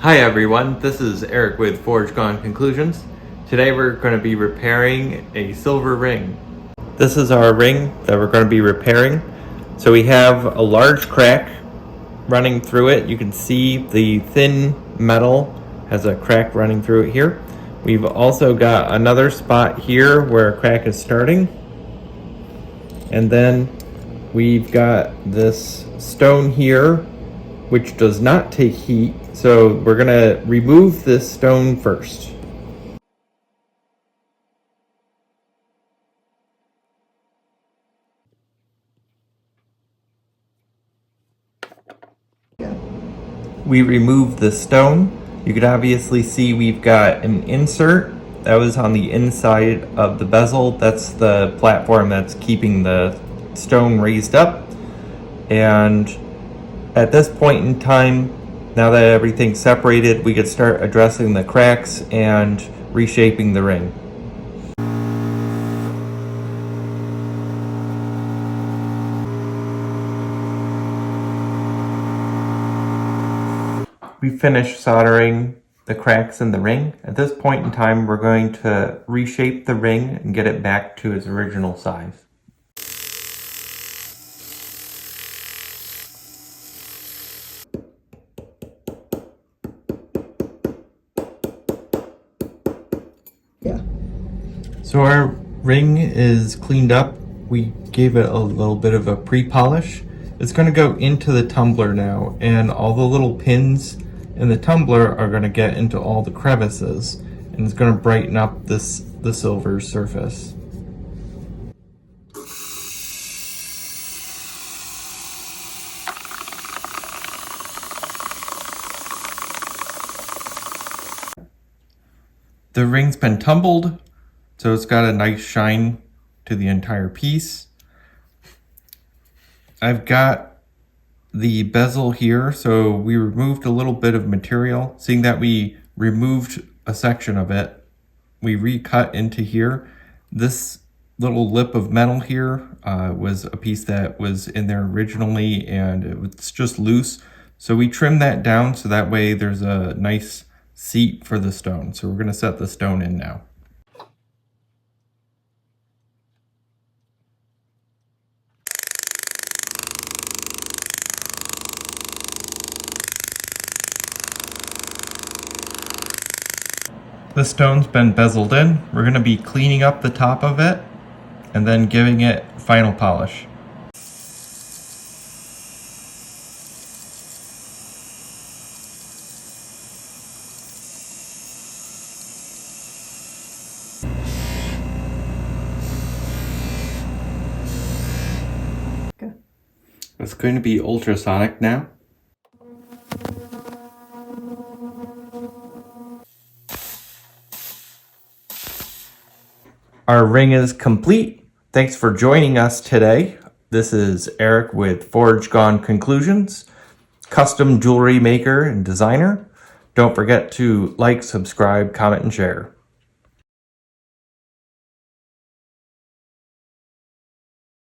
Hi everyone, this is Eric with Forge Gone Conclusions. Today we're going to be repairing a silver ring. This is our ring that we're going to be repairing. So we have a large crack running through it. You can see the thin metal has a crack running through it here. We've also got another spot here where a crack is starting. And then we've got this stone here which does not take heat, so we're gonna remove this stone first. We removed the stone. You could obviously see we've got an insert that was on the inside of the bezel. That's the platform that's keeping the stone raised up. And at this point in time, now that everything's separated, we could start addressing the cracks and reshaping the ring. We finished soldering the cracks in the ring. At this point in time, we're going to reshape the ring and get it back to its original size. So our ring is cleaned up. We gave it a little bit of a pre-polish. It's going to go into the tumbler now, and all the little pins in the tumbler are going to get into all the crevices, and it's going to brighten up the silver surface. The ring's been tumbled, so it's got a nice shine to the entire piece. I've got the bezel here, so we removed a little bit of material. Seeing that we removed a section of it, we recut into here. This little lip of metal here was a piece that was in there originally, and it's just loose. So we trimmed that down so that way there's a nice seat for the stone. So we're going to set the stone in now. The stone's been bezeled in. We're going to be cleaning up the top of it and then giving it final polish. It's going to be ultrasonic now. Our ring is complete. Thanks for joining us today. This is Eric with Forge Gone Conclusions, custom jewelry maker and designer. Don't forget to like, subscribe, comment, and share.